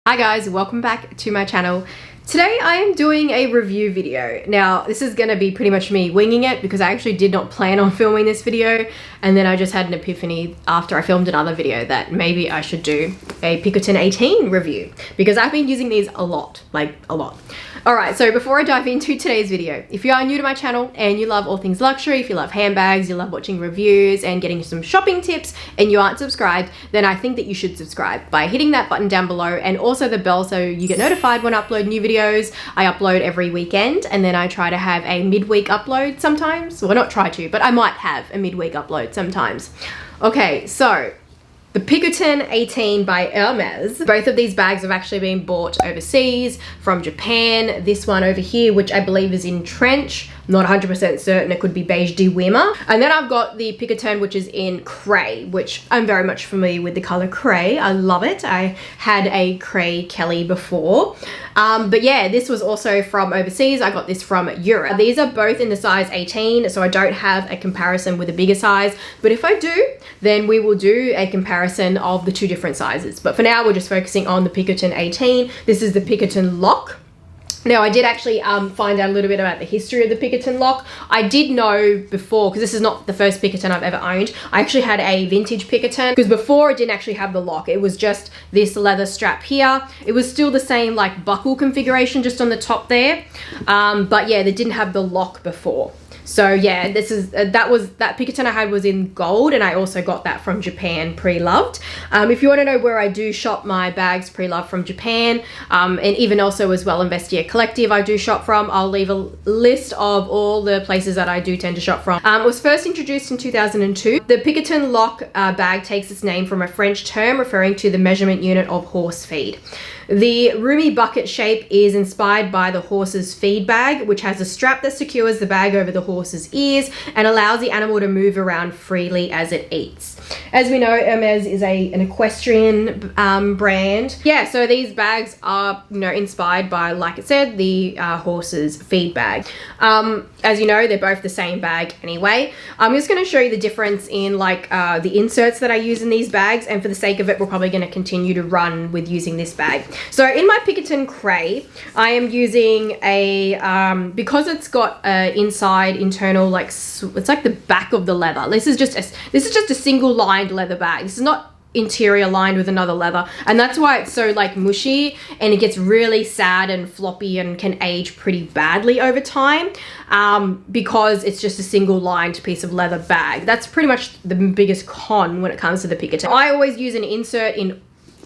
Hi guys, welcome back to my channel. Today I am doing a review video. Now this is going to be pretty much me winging it because I actually did not plan on filming this video, and then I just had an epiphany after I filmed another video that maybe I should do a Picotin 18 review because I've been using these a lot, like a lot. Alright, so before I dive into today's video, if you are new to my channel and you love all things luxury, if you love handbags, you love watching reviews and getting some shopping tips and you aren't subscribed, then I think that you should subscribe by hitting that button down below and also the bell so you get notified when I upload new videos. I upload every weekend and then I try to have a midweek upload sometimes. Well, not try to, but I might have a midweek upload sometimes. Okay, so the Picotin 18 by Hermes. Both of these bags have actually been bought overseas from Japan. This one over here, which I believe is in trench, not 100% certain, it could be beige de Wimmer. And then I've got the Picotin, which is in cray, which I'm very much familiar with the color cray. I love it. I had a cray Kelly before. But yeah, this was also from overseas. I got this from Europe. These are both in the size 18, so I don't have a comparison with a bigger size. But if I do, then we will do a comparison of the two different sizes. But for now, we're just focusing on the Picotin 18. This is the Picotin lock. Now, I did actually find out a little bit about the history of the Picotin lock. I did know before, because this is not the first Picotin I've ever owned. I actually had a vintage Picotin, because before it didn't actually have the lock. It was just this leather strap here. It was still the same like buckle configuration just on the top there. But yeah, they didn't have the lock before. So yeah, this is that Picotin I had was in gold, and I also got that from Japan pre-loved. If you want to know where I do shop my bags pre-loved from Japan, and even also as well Investia Collective I do shop from, I'll leave a list of all the places that I do tend to shop from. It was first introduced in 2002. The Picotin lock bag takes its name from a French term referring to the measurement unit of horse feed. The roomy bucket shape is inspired by the horse's feed bag, which has a strap that secures the bag over the horse's ears and allows the animal to move around freely as it eats. As we know, Hermes is an equestrian brand. Yeah, so these bags are, inspired by, like I said, the horse's feed bag. As you know, they're both the same bag anyway. I'm just going to show you the difference in the inserts that I use in these bags, and for the sake of it, we're probably going to continue to run with using this bag. So in my Picotin cray, I am using a, because it's got internal, it's like the back of the leather. This is just a single lined leather bag. This is not interior lined with another leather, and that's why it's so mushy, and it gets really sad and floppy and can age pretty badly over time, because it's just a single lined piece of leather bag. That's pretty much the biggest con when it comes to the Picotin. I always use an insert in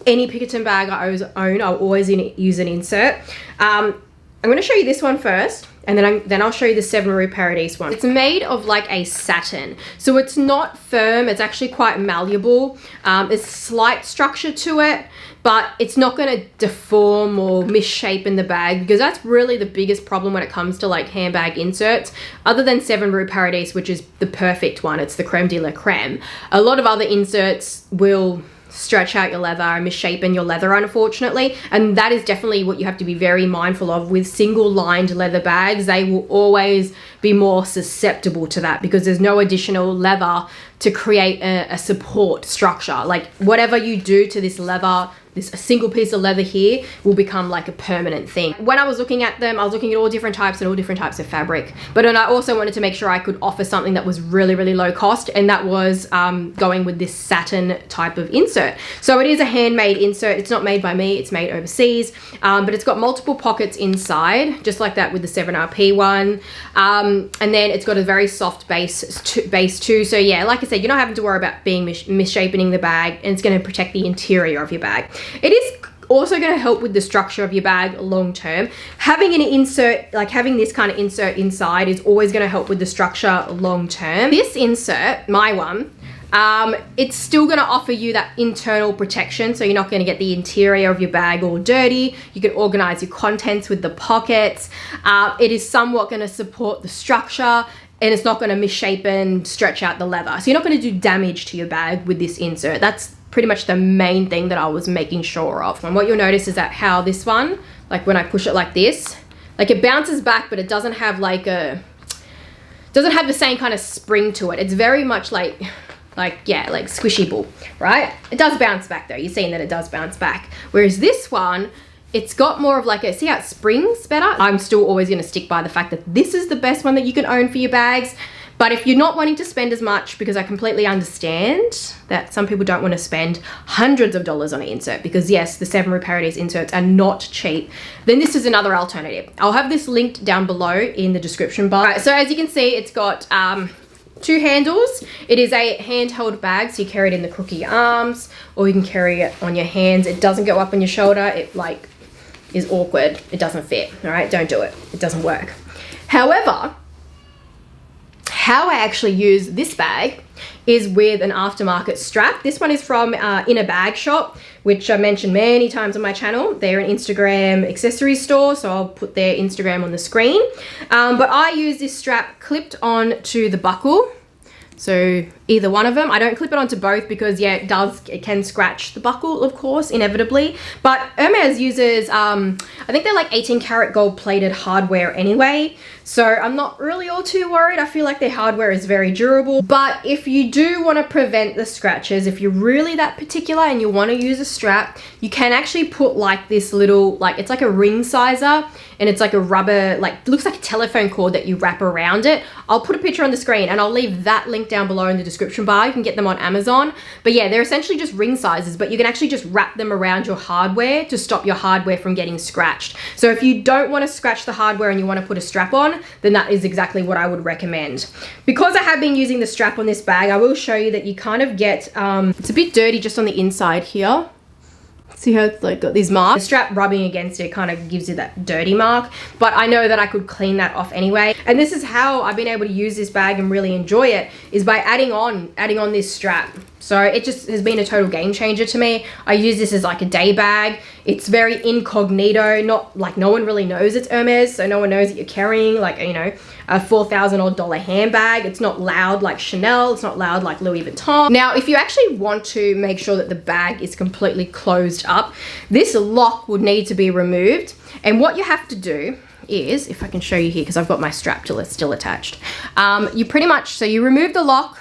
any Picotin bag I own. I'll always use an insert. I'm going to show you this one first, and then I'll show you the 7 Rue Paradis one. It's made of a satin, so it's not firm. It's actually quite malleable. There's slight structure to it, but it's not going to deform or misshape in the bag, because that's really the biggest problem when it comes to handbag inserts. Other than 7 Rue Paradis, which is the perfect one, it's the creme de la creme. A lot of other inserts will stretch out your leather and misshapen your leather, unfortunately, and that is definitely what you have to be very mindful of with single lined leather bags. They will always be more susceptible to that because there's no additional leather to create a support structure. Whatever you do to this leather, a single piece of leather here will become a permanent thing. When I was looking at them, I was looking at all different types and all different types of fabric, but then I also wanted to make sure I could offer something that was really, really low cost, and that was going with this satin type of insert. So it is a handmade insert. It's not made by me, it's made overseas, but it's got multiple pockets inside, just like that with the 7RP one, and then it's got a very soft base too. So yeah, like I said, you're not having to worry about being misshapening the bag, and it's going to protect the interior of your bag. It is also going to help with the structure of your bag long term. Having an insert, having this kind of insert inside, is always going to help with the structure long term. This insert, my one, it's still going to offer you that internal protection, so you're not going to get the interior of your bag all dirty. You can organize your contents with the pockets. It is somewhat going to support the structure, and it's not going to misshape and stretch out the leather. So you're not going to do damage to your bag with this insert. That's pretty much the main thing that I was making sure of. And what you'll notice is that how this one, when I push it like this, it bounces back, but it doesn't have the same kind of spring to it. It's very much like, yeah, like squishyable, right? It does bounce back though. You're seeing that it does bounce back. Whereas this one, it's got more of like a, see how it springs better? I'm still always gonna stick by the fact that this is the best one that you can own for your bags. But if you're not wanting to spend as much, because I completely understand that some people don't want to spend hundreds of dollars on an insert, because yes, the 7 Reparative inserts are not cheap, then this is another alternative. I'll have this linked down below in the description bar. Right, so as you can see, it's got 2 handles. It is a handheld bag, so you carry it in the crook of your arms, or you can carry it on your hands. It doesn't go up on your shoulder. It like is awkward. It doesn't fit, all right? Don't do it. It doesn't work. However, how I actually use this bag is with an aftermarket strap. This one is from In a Bag Shop, which I mentioned many times on my channel. They're an Instagram accessory store, so I'll put their Instagram on the screen. But I use this strap clipped on to the buckle. So either one of them. I don't clip it onto both because yeah, it can scratch the buckle, of course, inevitably. But Hermes uses, I think they're like 18 karat gold plated hardware anyway. So I'm not really all too worried. I feel like their hardware is very durable. But if you do want to prevent the scratches, if you're really that particular and you want to use a strap, you can actually put like this little, like it's like a ring sizer, and it's like a rubber, like looks like a telephone cord that you wrap around it. I'll put a picture on the screen and I'll leave that link down below in the description bar. You can get them on Amazon. But yeah, they're essentially just ring sizes, but you can actually just wrap them around your hardware to stop your hardware from getting scratched. So if you don't want to scratch the hardware and you want to put a strap on, then that is exactly what I would recommend. Because I have been using the strap on this bag, I will show you that you kind of get, it's a bit dirty just on the inside here. See how it's like got these marks? The strap rubbing against it kind of gives you that dirty mark, but I know that I could clean that off anyway. And this is how I've been able to use this bag and really enjoy it, is by adding on this strap. So it just has been a total game changer to me. I use this as like a day bag. It's very incognito, not like no one really knows it's Hermes, so no one knows that you're carrying like, you know, a $4,000 odd handbag. It's not loud like Chanel, it's not loud like Louis Vuitton. Now, if you actually want to make sure that the bag is completely closed up, this lock would need to be removed. And what you have to do is, if I can show you here, because I've got my strap still attached. You pretty much, so you remove the lock,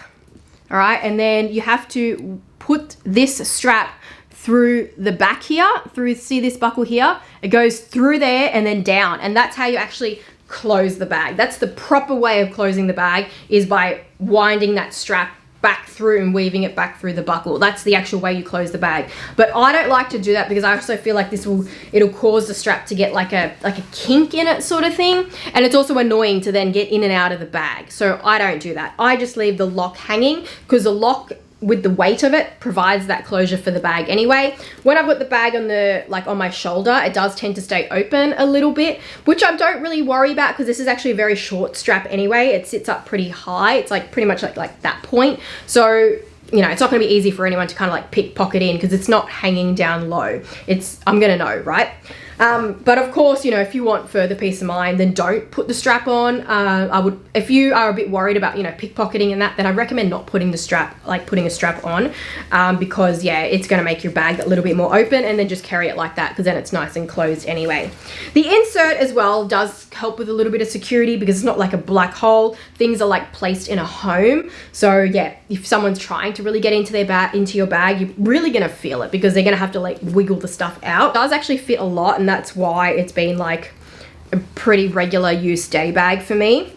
all right, and then you have to put this strap through the back here, see this buckle here? It goes through there and then down, and that's how you actually close the bag. That's the proper way of closing the bag, is by winding that strap back through and weaving it back through the buckle. That's the actual way you close the bag. But I don't like to do that because I also feel like it'll cause the strap to get like a kink in it sort of thing. And it's also annoying to then get in and out of the bag. So I don't do that. I just leave the lock hanging, because the lock, with the weight of it, provides that closure for the bag anyway. When I've got the bag on my shoulder, it does tend to stay open a little bit, which I don't really worry about, because this is actually a very short strap anyway. It sits up pretty high. It's like pretty much like that point. So, you know, it's not gonna be easy for anyone to kind of like pickpocket in, because it's not hanging down low. I'm gonna know, right? But of course, you know, if you want further peace of mind, then don't put the strap on. If you are a bit worried about, you know, pickpocketing and that, then I recommend not putting a strap on, because yeah, it's going to make your bag a little bit more open, and then just carry it like that, because then it's nice and closed anyway. The insert as well does help with a little bit of security, because it's not like a black hole. Things are like placed in a home. So yeah, if someone's trying to really get into your bag, you're really going to feel it, because they're going to have to like wiggle the stuff out. It does actually fit a lot, and that's why it's been like a pretty regular use day bag for me.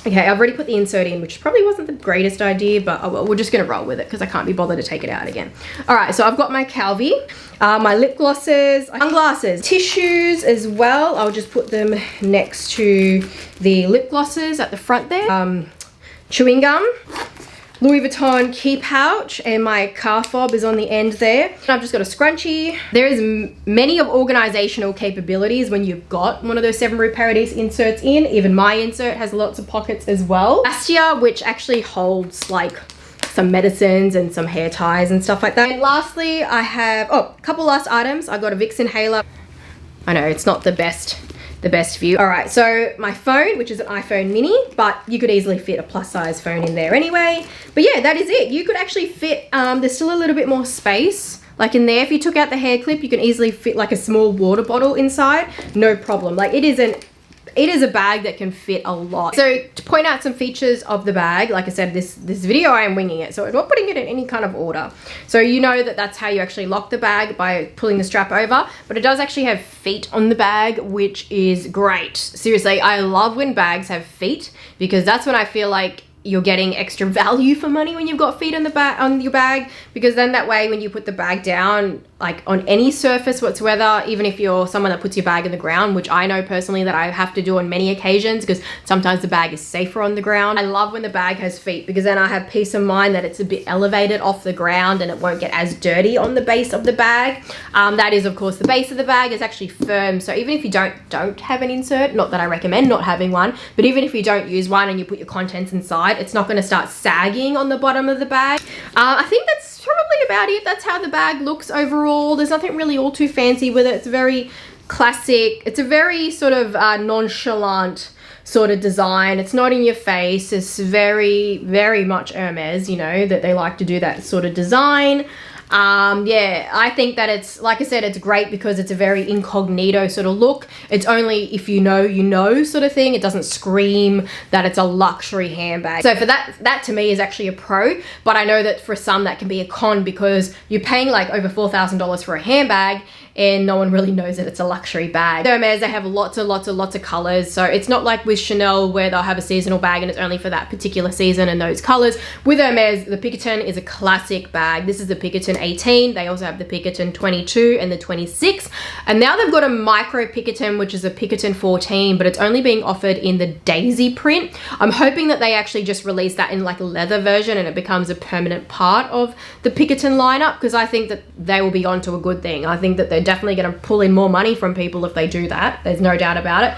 Okay, I've already put the insert in, which probably wasn't the greatest idea, but oh well, we're just gonna roll with it because I can't be bothered to take it out again. All right, so I've got my Calvi, my lip glosses, sunglasses, tissues as well. I'll just put them next to the lip glosses at the front there. Chewing gum, Louis Vuitton key pouch, and my car fob is on the end there. I've just got a scrunchie. There is many of organizational capabilities when you've got one of those 7 Reparative inserts in. Even my insert has lots of pockets as well. Bastia, which actually holds like some medicines and some hair ties and stuff like that. And lastly, I have, a couple last items. I got a Vicks inhaler. I know it's not the best view. All right, so my phone, which is an iPhone mini, but you could easily fit a plus size phone in there anyway. But yeah, that is it. You could actually fit, there's still a little bit more space. Like in there, if you took out the hair clip, you can easily fit like a small water bottle inside, no problem. Like it is an it is a bag that can fit a lot. So to point out some features of the bag, like I said, this video I am winging it, so I'm not putting it in any kind of order. So you know that that's how you actually lock the bag, by pulling the strap over, but it does actually have feet on the bag, which is great. Seriously, I love when bags have feet, because that's when I feel like you're getting extra value for money, when you've got feet on the back on your bag, because then that way when you put the bag down, like on any surface whatsoever, even if you're someone that puts your bag in the ground, which I know personally that I have to do on many occasions, because sometimes the bag is safer on the ground. I love when the bag has feet, because then I have peace of mind that it's a bit elevated off the ground and it won't get as dirty on the base of the bag. That is, of course, the base of the bag is actually firm, so even if you don't have an insert, not that I recommend not having one, but even if you don't use one and you put your contents inside, it's not going to start sagging on the bottom of the bag. I think that's probably about it. That's how the bag looks overall. There's nothing really all too fancy with it. It's very classic. It's a very sort of nonchalant sort of design. It's not in your face. It's very, very much Hermes, you know, that they like to do that sort of design. Yeah, I think that it's, like I said, it's great because it's a very incognito sort of look. It's only if you know sort of thing. It doesn't scream that it's a luxury handbag. So for that to me is actually a pro, but I know that for some that can be a con, because you're paying like over $4,000 for a handbag and no one really knows that it's a luxury bag. Hermes, they have lots of colors, so it's not like with Chanel where they'll have a seasonal bag and it's only for that particular season and those colors. With Hermes, the Picotin is a classic bag. This is the Picotin 18. They also have the Picotin 22 and the 26, and now they've got a micro Picotin, which is a Picotin 14, but it's only being offered in the daisy print. I'm hoping that they actually just release that in like a leather version and it becomes a permanent part of the Picotin lineup, because I think that they will be onto a good thing. I think that they're definitely going to pull in more money from people if they do that. There's no doubt about it.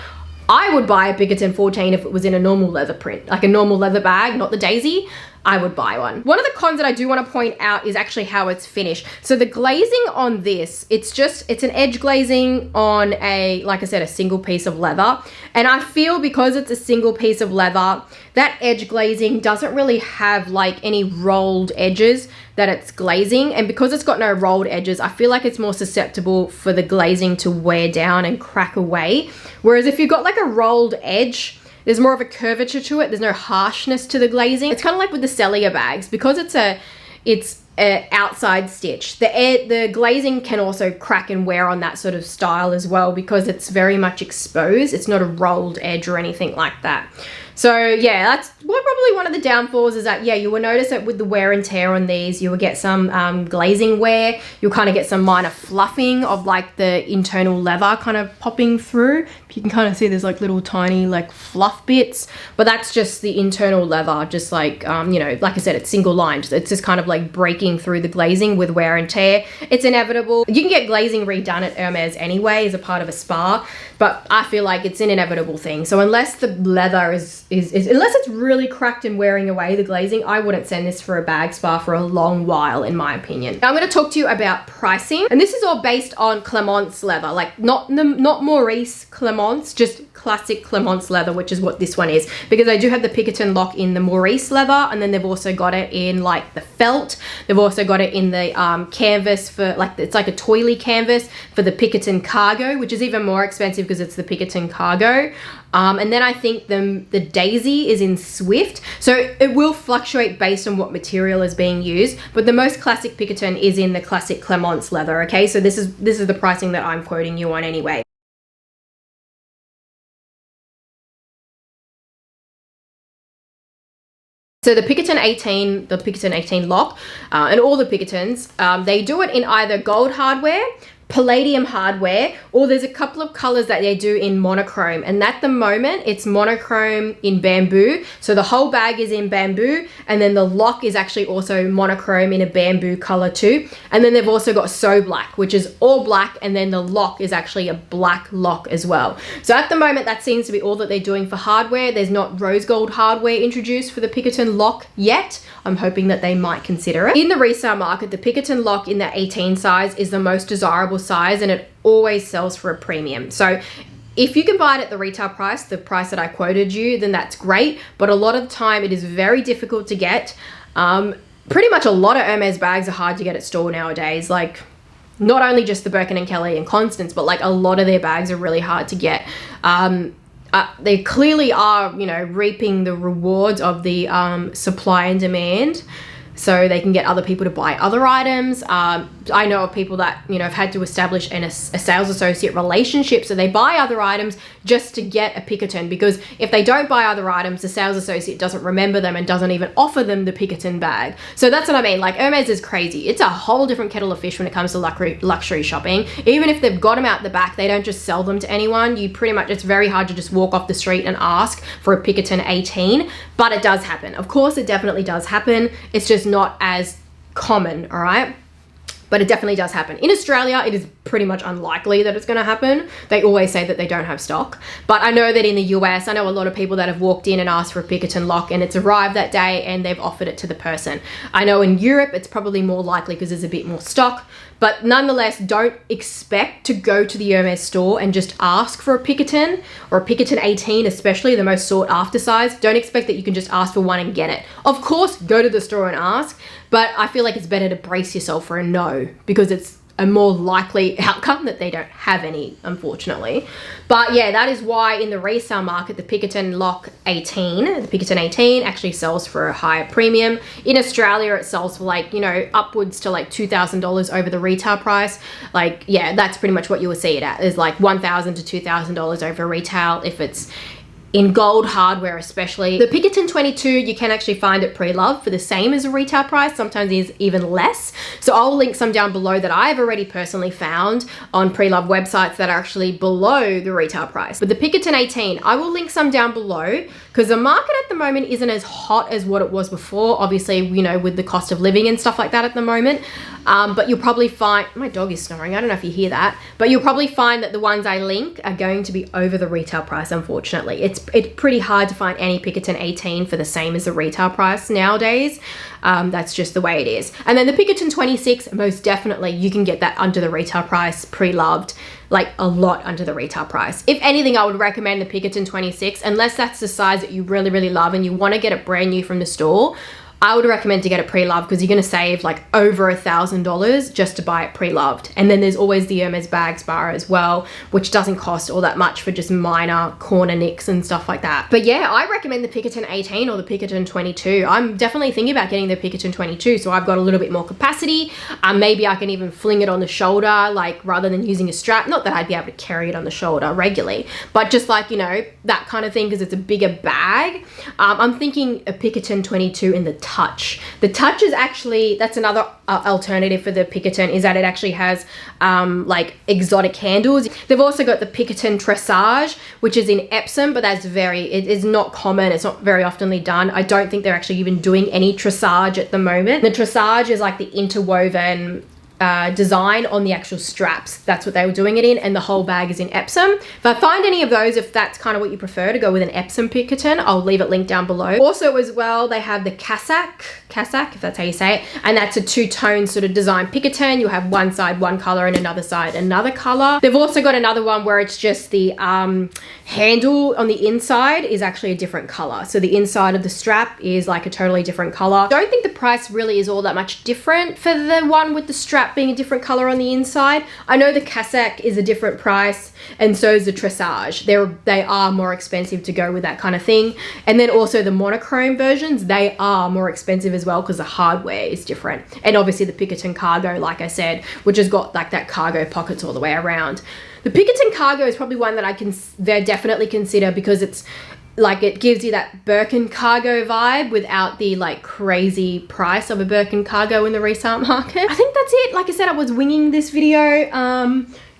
I would buy a Picotin 14 if it was in a normal leather print, like a normal leather bag, not the daisy. I would buy one. One of the cons that I do want to point out is actually how it's finished. So the glazing on this, it's an edge glazing on a, like I said, a single piece of leather. And I feel because it's a single piece of leather, that edge glazing doesn't really have like any rolled edges that it's glazing. And because it's got no rolled edges, I feel like it's more susceptible for the glazing to wear down and crack away. Whereas if you've got like a rolled edge, there's more of a curvature to it. There's no harshness to the glazing. It's kind of like with the Celia bags, because it's a outside stitch. The glazing can also crack and wear on that sort of style as well, because it's very much exposed. It's not a rolled edge or anything like that. So yeah, that's probably one of the downfalls, is that, yeah, you will notice that with the wear and tear on these, you will get some glazing wear. You'll kind of get some minor fluffing of like the internal leather kind of popping through. You can kind of see there's like little tiny like fluff bits, but that's just the internal leather, just like, you know, like I said, it's single lined. It's just kind of like breaking through the glazing with wear and tear. It's inevitable. You can get glazing redone at Hermes anyway as a part of a spa, but I feel like it's an inevitable thing. So unless the leather is unless it's really cracked and wearing away the glazing, I wouldn't send this for a bag spa for a long while, in my opinion. Now I'm going to talk to you about pricing, and this is all based on Clemence leather, like not Maurice Clemence, just classic Clemence leather, which is what this one is, because they do have the Picotin lock in the Maurice leather, and then they've also got it in like the felt. They've also got it in the canvas for like, it's like a toilie canvas for the Picotin cargo, which is even more expensive because it's the Picotin cargo. And then I think the daisy is in Swift, so it will fluctuate based on what material is being used, but the most classic Picotin is in the classic Clemence leather. Okay, so this is the pricing that I'm quoting you on anyway. So the Picotin 18 lock, and all the Picotins, they do it in either gold hardware, palladium hardware, or there's a couple of colors that they do in monochrome, and at the moment it's monochrome in bamboo. So the whole bag is in bamboo, and then the lock is actually also monochrome in a bamboo color too. And then they've also got So Black, which is all black, and then the lock is actually a black lock as well. So at the moment that seems to be all that they're doing for hardware. There's not rose gold hardware introduced for the Picotin lock yet. I'm hoping that they might consider it. In the resale market, the Picotin lock in the 18 size is the most desirable size, and it always sells for a premium. So if you can buy it at the retail price, the price that I quoted you, then that's great. But a lot of the time it is very difficult to get. Pretty much a lot of Hermes bags are hard to get at store nowadays. Like, not only just the Birkin and Kelly and Constance, but like a lot of their bags are really hard to get. they clearly are, you know, reaping the rewards of the supply and demand, so they can get other people to buy other items. I know of people that, you know, have had to establish a sales associate relationship, so they buy other items just to get a Picotin, because if they don't buy other items, the sales associate doesn't remember them and doesn't even offer them the Picotin bag. So that's what I mean. Like, Hermes is crazy. It's a whole different kettle of fish when it comes to luxury shopping. Even if they've got them out the back, they don't just sell them to anyone. You pretty much, it's very hard to just walk off the street and ask for a Picotin 18, but it does happen. Of course, it definitely does happen. It's just not as common, all right? But it definitely does happen. In Australia, it is pretty much unlikely that it's going to happen. They always say that they don't have stock. But I know that in the US, I know a lot of people that have walked in and asked for a Picotin lock and it's arrived that day and they've offered it to the person. I know in Europe, it's probably more likely because there's a bit more stock. But nonetheless, don't expect to go to the Hermes store and just ask for a Picotin, or a Picotin 18, especially the most sought after size. Don't expect that you can just ask for one and get it. Of course, go to the store and ask, but I feel like it's better to brace yourself for a no, because it's a more likely outcome that they don't have any, unfortunately. But yeah, that is why in the resale market, the Picotin lock 18, the Picotin 18 actually sells for a higher premium. In Australia, it sells for like, you know, upwards to like $2,000 over the retail price. Like, yeah, that's pretty much what you will see it at, is like $1,000 to $2,000 over retail if it's in gold hardware especially. The Picotin 22, you can actually find it pre-loved for the same as a retail price, sometimes is even less. So I'll link some down below that I've already personally found on pre-loved websites that are actually below the retail price. But the Picotin 18, I will link some down below, because the market at the moment isn't as hot as what it was before, obviously, you know, with the cost of living and stuff like that at the moment. But you'll probably find, my dog is snoring, I don't know if you hear that, but you'll probably find that the ones I link are going to be over the retail price, unfortunately. It's pretty hard to find any Picotin 18 for the same as the retail price nowadays. That's just the way it is. And then the Picotin 26, most definitely you can get that under the retail price, pre-loved, like a lot under the retail price. If anything, I would recommend the Picotin 26, unless that's the size that you really, really love and you want to get it brand new from the store. I would recommend to get it pre-loved, because you're going to save like over $1,000 just to buy it pre-loved. And then there's always the Hermes bags bar as well, which doesn't cost all that much for just minor corner nicks and stuff like that. But yeah, I recommend the Picotin 18 or the Picotin 22. I'm definitely thinking about getting the Picotin 22, so I've got a little bit more capacity. Maybe I can even fling it on the shoulder, like rather than using a strap. Not that I'd be able to carry it on the shoulder regularly, but just like, you know, that kind of thing, because it's a bigger bag. I'm thinking a Picotin 22 in the touch. The touch is actually, that's another alternative for the Picotin, is that it actually has like exotic handles. They've also got the Picotin tressage, which is in Epsom, but that's it is not common. It's not very oftenly done. I don't think they're actually even doing any tressage at the moment. The tressage is like the interwoven design on the actual straps. That's what they were doing it in, and the whole bag is in Epsom. If I find any of those, if that's kind of what you prefer to go with an Epsom Picotin, I'll leave it linked down below. Also as well, they have the cassack, if that's how you say it, and that's a two-tone sort of design Picotin. You'll have one side one color and another side another color. They've also got another one where it's just the handle on the inside is actually a different color. So the inside of the strap is like a totally different color. Don't think the price really is all that much different for the one with the strap being a different color on the inside. I know the cassack is a different price, and so is the tressage. They are more expensive to go with that kind of thing. And then also the monochrome versions, they are more expensive as well, because the hardware is different. And obviously the Picotin cargo, like I said, which has got like that cargo pockets all the way around. The Picotin cargo is probably one that I can definitely consider, because it's like, it gives you that Birkin cargo vibe without the like crazy price of a Birkin cargo in the resale market. I think that's it. Like I said, I was winging this video.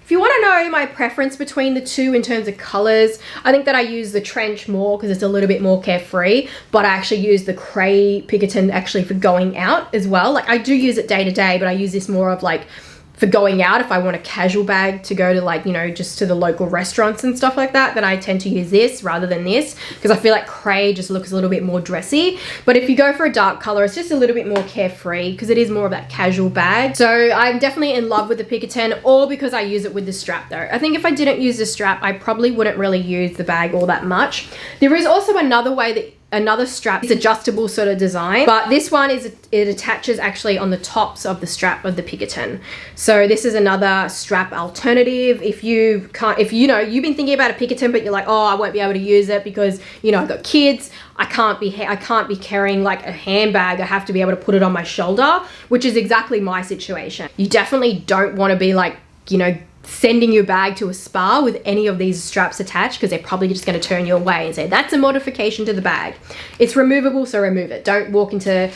If you want to know my preference between the two in terms of colors, I think that I use the trench more because it's a little bit more carefree, but I actually use the Cray Picotin actually for going out as well. Like, I do use it day to day, but I use this more of like for going out. If I want a casual bag to go to, like, you know, just to the local restaurants and stuff like that, then I tend to use this rather than this, because I feel like Cray just looks a little bit more dressy. But if you go for a dark color, it's just a little bit more carefree because it is more of that casual bag. So I'm definitely in love with the Picotin, all because I use it with the strap though. I think if I didn't use the strap, I probably wouldn't really use the bag all that much. There is also another way that another strap. It's adjustable sort of design, but this one is, it attaches actually on the tops of the strap of the Picotin. So this is another strap alternative. If you can't, if you know, you've been thinking about a Picotin, but you're like, oh, I won't be able to use it because, you know, I've got kids. I can't be carrying like a handbag. I have to be able to put it on my shoulder, which is exactly my situation. You definitely don't want to be like, you know, sending your bag to a spa with any of these straps attached, because they're probably just going to turn you away and say that's a modification to the bag. It's removable, so remove it. Don't walk into,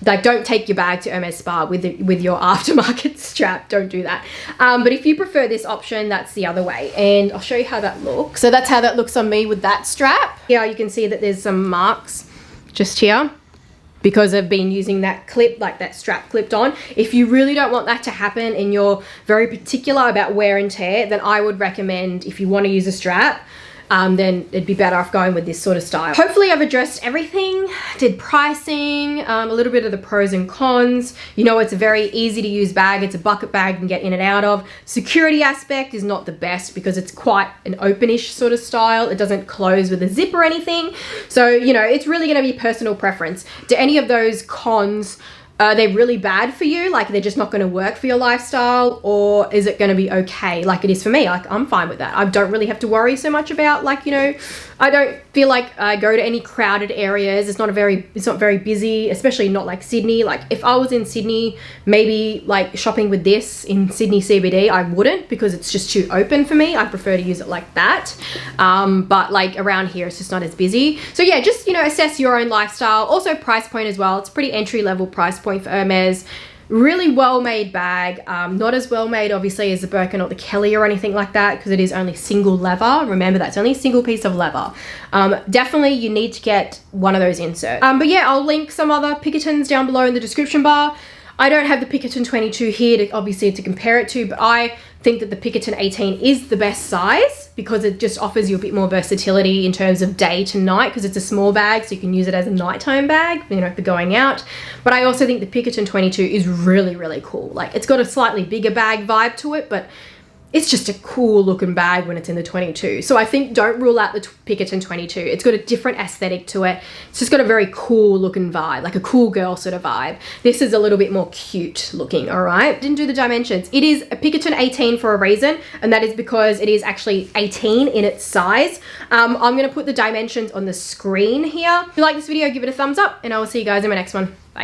like, don't take your bag to Hermes spa with your aftermarket strap. Don't do that. But if you prefer this option, that's the other way, and I'll show you how that looks. So that's how that looks on me with that strap. Here you can see that there's some marks just here, because I've been using that clip, like that strap clipped on. If you really don't want that to happen and you're very particular about wear and tear, then I would recommend, if you want to use a strap, then it'd be better off going with this sort of style. Hopefully I've addressed everything. Did pricing, a little bit of the pros and cons. You know, it's a very easy to use bag. It's a bucket bag you can get in and out of. Security aspect is not the best because it's quite an openish sort of style. It doesn't close with a zip or anything. So, you know, it's really going to be personal preference. Do any of those cons, are they really bad for you? Like, they're just not going to work for your lifestyle? Or is it going to be okay like it is for me? Like, I'm fine with that. I don't really have to worry so much about, like, you know, I don't feel like I go to any crowded areas. It's not very busy, especially not like Sydney. Like, if I was in Sydney, maybe like shopping with this in Sydney CBD, I wouldn't, because it's just too open for me. I prefer to use it like that. But like around here, it's just not as busy. So yeah, just, you know, assess your own lifestyle. Also price point as well. It's pretty entry level price point for Hermes. Really well made bag. Not as well made obviously as the Birkin or the Kelly or anything like that, because it is only single leather. Remember, that's only a single piece of leather. Definitely you need to get one of those inserts. But yeah, I'll link some other Picotins down below in the description bar. I don't have the Picotin 22 here to obviously to compare it to, but I think that the Picotin 18 is the best size because it just offers you a bit more versatility in terms of day to night, because it's a small bag, so you can use it as a nighttime bag, you know, for going out. But I also think the Picotin 22 is really, really cool. Like, it's got a slightly bigger bag vibe to it, but it's just a cool looking bag when it's in the 22. So I think don't rule out the Picotin 22. It's got a different aesthetic to it. It's just got a very cool looking vibe, like a cool girl sort of vibe. This is a little bit more cute looking, all right? Didn't do the dimensions. It is a Picotin 18 for a reason, and that is because it is actually 18 in its size. I'm gonna put the dimensions on the screen here. If you like this video, give it a thumbs up, and I will see you guys in my next one. Bye.